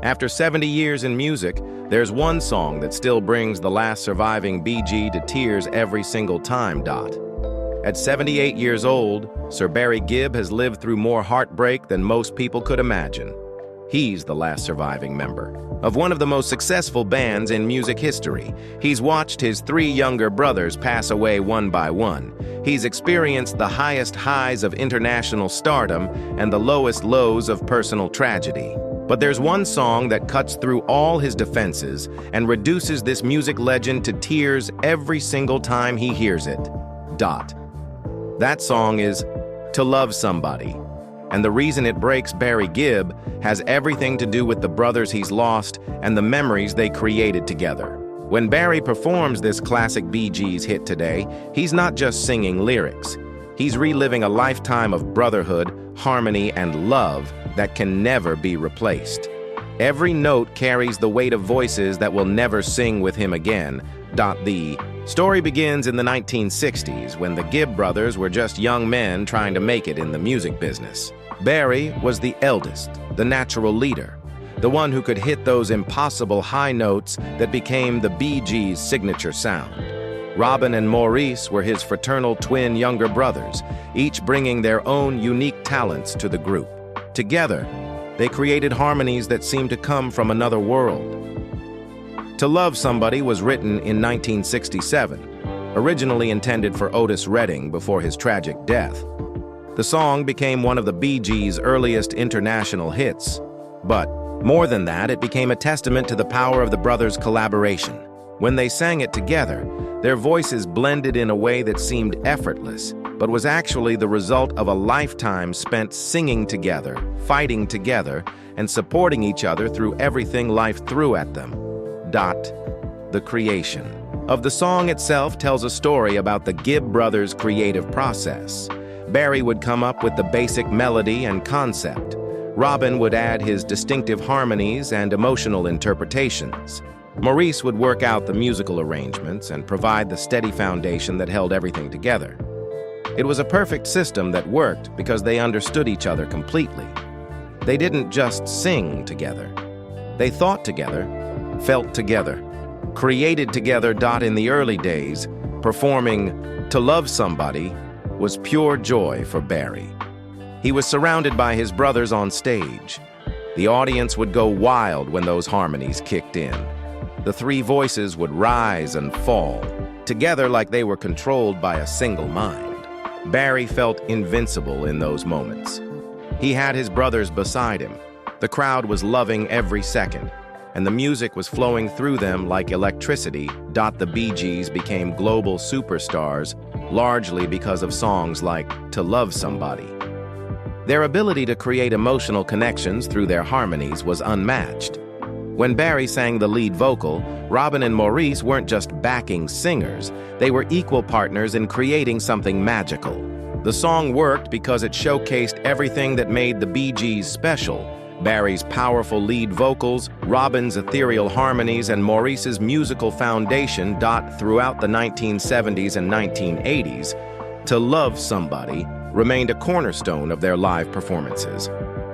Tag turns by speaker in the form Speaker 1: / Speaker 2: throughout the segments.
Speaker 1: After 70 years in music, there's one song that still brings the last surviving Bee Gee to tears every single time. At 78 years old, Sir Barry Gibb has lived through more heartbreak than most people could imagine. He's the last surviving member of one of the most successful bands in music history. He's watched his three younger brothers pass away one by one. He's experienced the highest highs of international stardom and the lowest lows of personal tragedy. But there's one song that cuts through all his defenses and reduces this music legend to tears every single time he hears it. That song is "To Love Somebody." And the reason it breaks Barry Gibb has everything to do with the brothers he's lost and the memories they created together. When Barry performs this classic Bee Gees hit today, he's not just singing lyrics. He's reliving a lifetime of brotherhood, harmony, and love that can never be replaced. Every note carries the weight of voices that will never sing with him again. The story begins in the 1960s when the Gibb brothers were just young men trying to make it in the music business. Barry was the eldest, the natural leader, the one who could hit those impossible high notes that became the Bee Gees' signature sound. Robin and Maurice were his fraternal twin younger brothers, each bringing their own unique talents to the group. Together, they created harmonies that seemed to come from another world. "To Love Somebody" was written in 1967, originally intended for Otis Redding before his tragic death. The song became one of the Bee Gees' earliest international hits. But more than that, it became a testament to the power of the brothers' collaboration. When they sang it together, their voices blended in a way that seemed effortless, but was actually the result of a lifetime spent singing together, fighting together, and supporting each other through everything life threw at them. The creation of the song itself tells a story about the Gibb brothers' creative process. Barry would come up with the basic melody and concept. Robin would add his distinctive harmonies and emotional interpretations. Maurice would work out the musical arrangements and provide the steady foundation that held everything together. It was a perfect system that worked because they understood each other completely. They didn't just sing together. They thought together, felt together, created together. In the early days, performing "To Love Somebody" was pure joy for Barry. He was surrounded by his brothers on stage. The audience would go wild when those harmonies kicked in. The three voices would rise and fall, together like they were controlled by a single mind. Barry felt invincible in those moments. He had his brothers beside him. The crowd was loving every second, and the music was flowing through them like electricity. The Bee Gees became global superstars, largely because of songs like "To Love Somebody." Their ability to create emotional connections through their harmonies was unmatched. When Barry sang the lead vocal, Robin and Maurice weren't just backing singers, they were equal partners in creating something magical. The song worked because it showcased everything that made the Bee Gees special: Barry's powerful lead vocals, Robin's ethereal harmonies, and Maurice's musical foundation. Throughout the 1970s and 1980s, "To Love Somebody" remained a cornerstone of their live performances.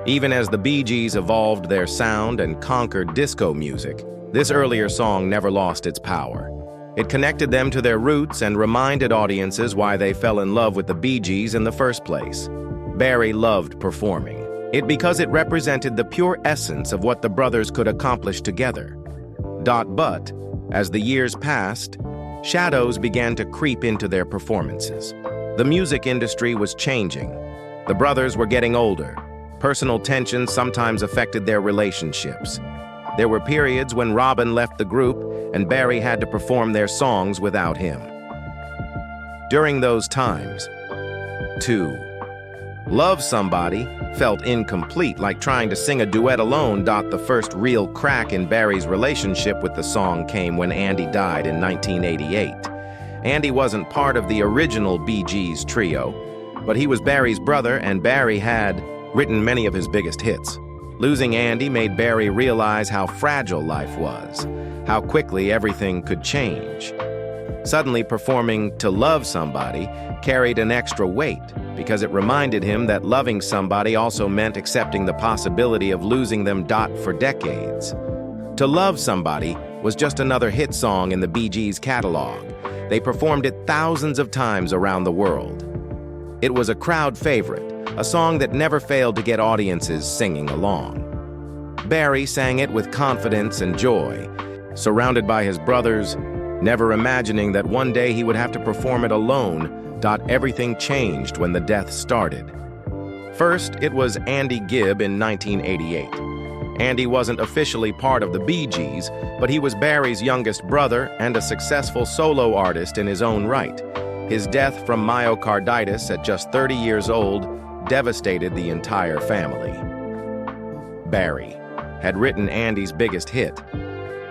Speaker 1: Even as the Bee Gees evolved their sound and conquered disco music, this earlier song never lost its power. It connected them to their roots and reminded audiences why they fell in love with the Bee Gees in the first place. Barry loved performing it because it represented the pure essence of what the brothers could accomplish together. But as the years passed, shadows began to creep into their performances. The music industry was changing. The brothers were getting older. Personal tensions sometimes affected their relationships. There were periods when Robin left the group and Barry had to perform their songs without him. During those times, "To Love Somebody" felt incomplete, like trying to sing a duet alone. The first real crack in Barry's relationship with the song came when Andy died in 1988. Andy wasn't part of the original Bee Gees trio, but he was Barry's brother, and Barry had written many of his biggest hits. Losing Andy made Barry realize how fragile life was, how quickly everything could change. Suddenly, performing "To Love Somebody" carried an extra weight. because it reminded him that loving somebody also meant accepting the possibility of losing them. For decades. To Love Somebody was just another hit song in the Bee Gees' catalog. They performed it thousands of times around the world. It was a crowd favorite, a song that never failed to get audiences singing along. Barry sang it with confidence and joy, surrounded by his brothers, never imagining that one day he would have to perform it alone. Everything changed when the death started. First, it was Andy Gibb in 1988. Andy wasn't officially part of the Bee Gees, but he was Barry's youngest brother and a successful solo artist in his own right. His death from myocarditis at just 30 years old devastated the entire family. Barry had written Andy's biggest hit,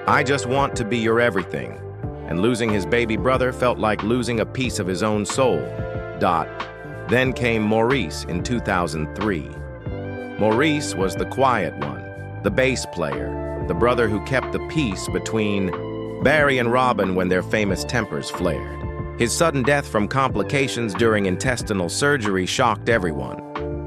Speaker 1: "I Just Want to Be Your Everything," and losing his baby brother felt like losing a piece of his own soul. Then came Maurice in 2003. Maurice was the quiet one, the bass player, the brother who kept the peace between Barry and Robin when their famous tempers flared. His sudden death from complications during intestinal surgery shocked everyone.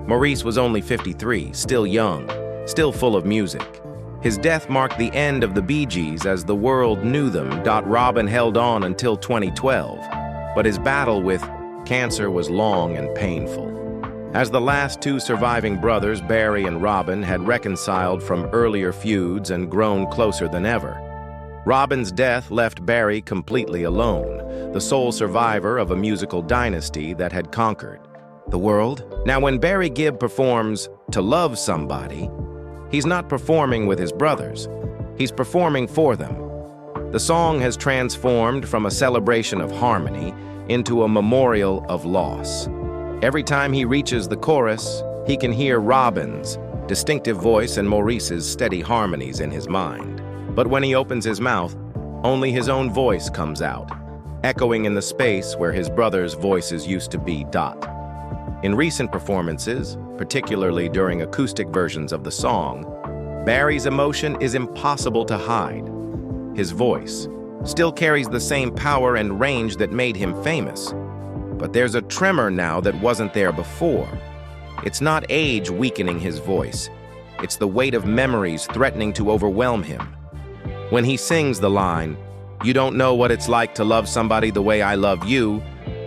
Speaker 1: Maurice was only 53, still young, still full of music. His death marked the end of the Bee Gees as the world knew them. Robin held on until 2012, but his battle with cancer was long and painful. As the last two surviving brothers, Barry and Robin, had reconciled from earlier feuds and grown closer than ever. Robin's death left Barry completely alone, the sole survivor of a musical dynasty that had conquered the world. Now, when Barry Gibb performs "To Love Somebody," he's not performing with his brothers. He's performing for them. The song has transformed from a celebration of harmony into a memorial of loss. Every time he reaches the chorus, he can hear Robin's distinctive voice and Maurice's steady harmonies in his mind. But when he opens his mouth, only his own voice comes out, echoing in the space where his brothers' voices used to be. In recent performances, particularly during acoustic versions of the song, Barry's emotion is impossible to hide. His voice still carries the same power and range that made him famous. But there's a tremor now that wasn't there before. It's not age weakening his voice. It's the weight of memories threatening to overwhelm him. When he sings the line, "You don't know what it's like to love somebody the way I love you,"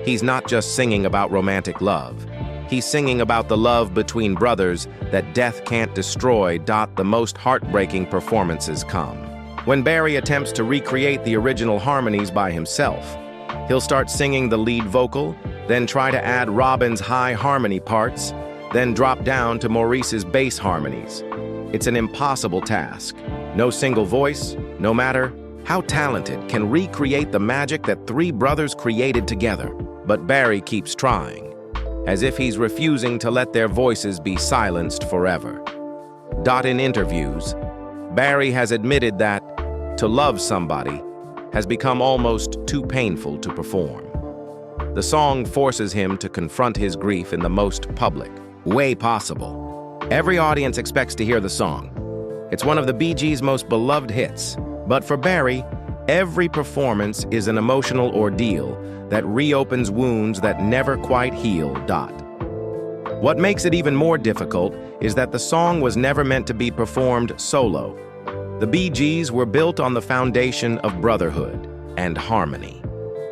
Speaker 1: he's not just singing about romantic love. He's singing about the love between brothers that death can't destroy. The most heartbreaking performances come when Barry attempts to recreate the original harmonies by himself. He'll start singing the lead vocal, then try to add Robin's high harmony parts, then drop down to Maurice's bass harmonies. It's an impossible task. No single voice, no matter how talented, can recreate the magic that three brothers created together. But Barry keeps trying, as if he's refusing to let their voices be silenced forever. In interviews, Barry has admitted that "To Love Somebody" has become almost too painful to perform. The song forces him to confront his grief in the most public way possible. Every audience expects to hear the song. It's one of the Bee Gees' most beloved hits. But for Barry, every performance is an emotional ordeal that reopens wounds that never quite heal. What makes it even more difficult is that the song was never meant to be performed solo. The Bee Gees were built on the foundation of brotherhood and harmony.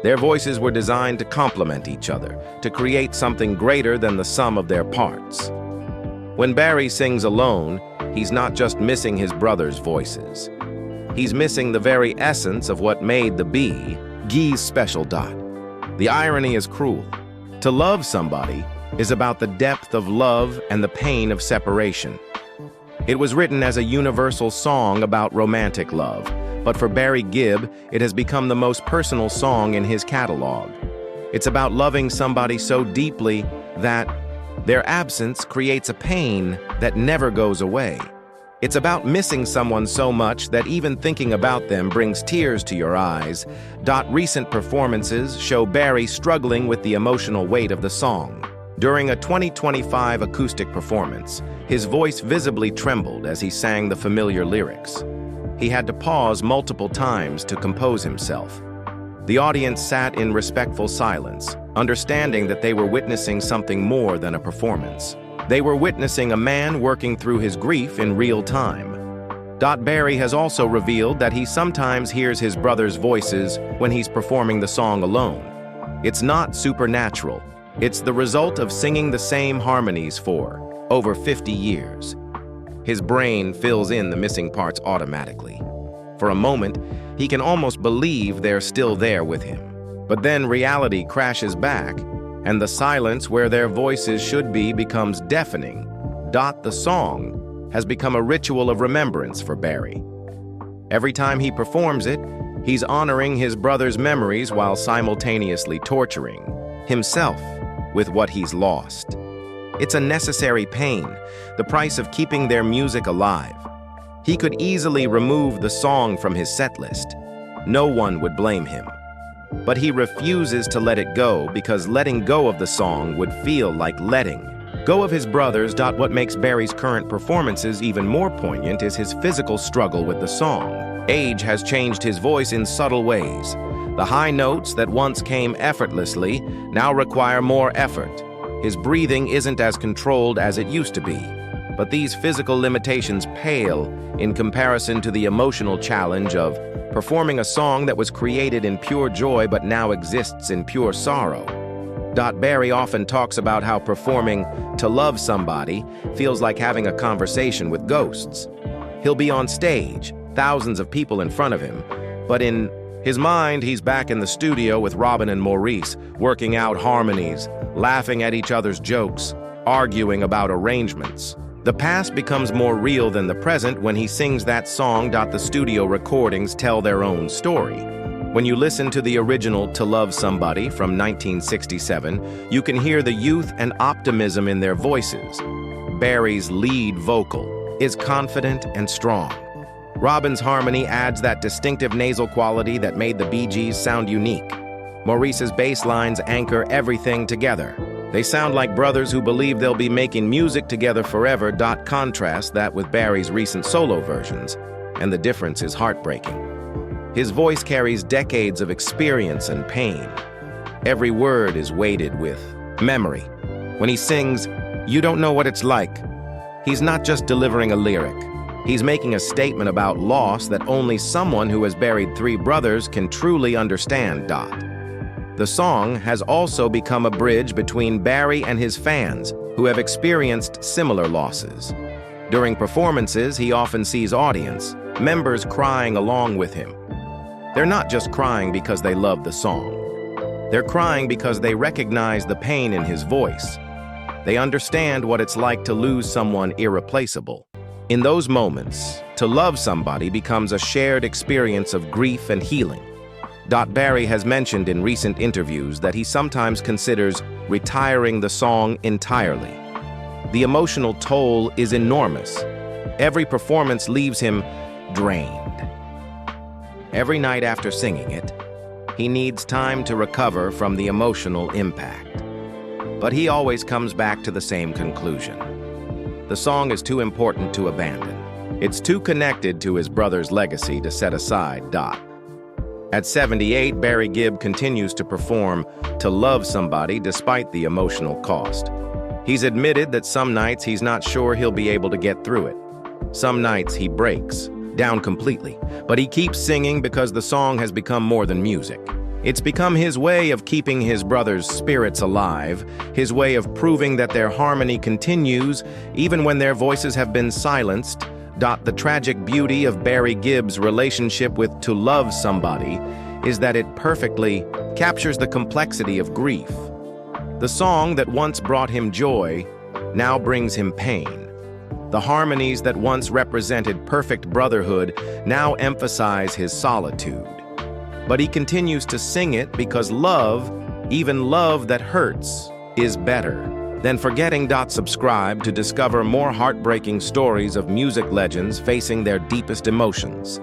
Speaker 1: Their voices were designed to complement each other, to create something greater than the sum of their parts. When Barry sings alone, he's not just missing his brothers' voices. He's missing the very essence of what made the Bee Gees special. The irony is cruel. To Love Somebody is about the depth of love and the pain of separation. It was written as a universal song about romantic love, but for Barry Gibb, it has become the most personal song in his catalog. It's about loving somebody so deeply that their absence creates a pain that never goes away. It's about missing someone so much that even thinking about them brings tears to your eyes. Recent performances show Barry struggling with the emotional weight of the song. During a 2025 acoustic performance, his voice visibly trembled as he sang the familiar lyrics. He had to pause multiple times to compose himself. The audience sat in respectful silence, understanding that they were witnessing something more than a performance. They were witnessing a man working through his grief in real time. Barry has also revealed that he sometimes hears his brother's voices when he's performing the song alone. It's not supernatural. It's the result of singing the same harmonies for over 50 years. His brain fills in the missing parts automatically. For a moment, he can almost believe they're still there with him. But then reality crashes back, and the silence where their voices should be becomes deafening. The song has become a ritual of remembrance for Barry. Every time he performs it, he's honoring his brother's memories while simultaneously torturing himself with what he's lost. It's a necessary pain, the price of keeping their music alive. He could easily remove the song from his setlist. No one would blame him. But he refuses to let it go because letting go of the song would feel like letting go of his brothers. What makes Barry's current performances even more poignant is his physical struggle with the song. Age has changed his voice in subtle ways. The high notes that once came effortlessly now require more effort. His breathing isn't as controlled as it used to be. But these physical limitations pale in comparison to the emotional challenge of performing a song that was created in pure joy but now exists in pure sorrow. Barry often talks about how performing To Love Somebody feels like having a conversation with ghosts. He'll be on stage, thousands of people in front of him, but in his mind, he's back in the studio with Robin and Maurice, working out harmonies, laughing at each other's jokes, arguing about arrangements. The past becomes more real than the present when he sings that song. The studio recordings tell their own story. When you listen to the original To Love Somebody from 1967, you can hear the youth and optimism in their voices. Barry's lead vocal is confident and strong. Robin's harmony adds that distinctive nasal quality that made the Bee Gees sound unique. Maurice's bass lines anchor everything together. They sound like brothers who believe they'll be making music together forever. Contrast that with Barry's recent solo versions, and the difference is heartbreaking. His voice carries decades of experience and pain. Every word is weighted with memory. When he sings, "You don't know what it's like," he's not just delivering a lyric. He's making a statement about loss that only someone who has buried 3 brothers can truly understand. The song has also become a bridge between Barry and his fans who have experienced similar losses. During performances, he often sees audience members crying along with him. They're not just crying because they love the song. They're crying because they recognize the pain in his voice. They understand what it's like to lose someone irreplaceable. In those moments, To Love Somebody becomes a shared experience of grief and healing. Barry has mentioned in recent interviews that he sometimes considers retiring the song entirely. The emotional toll is enormous. Every performance leaves him drained. Every night after singing it, he needs time to recover from the emotional impact. But he always comes back to the same conclusion. The song is too important to abandon. It's too connected to his brother's legacy to set aside. At 78, Barry Gibb continues to perform To Love Somebody despite the emotional cost. He's admitted that some nights he's not sure he'll be able to get through it. Some nights he breaks down completely, but he keeps singing because the song has become more than music. It's become his way of keeping his brother's spirits alive, his way of proving that their harmony continues even when their voices have been silenced. The tragic beauty of Barry Gibb's relationship with To Love Somebody is that it perfectly captures the complexity of grief. The song that once brought him joy now brings him pain. The harmonies that once represented perfect brotherhood now emphasize his solitude. But he continues to sing it because love, even love that hurts, is better. Then forgetting. Subscribe to discover more heartbreaking stories of music legends facing their deepest emotions.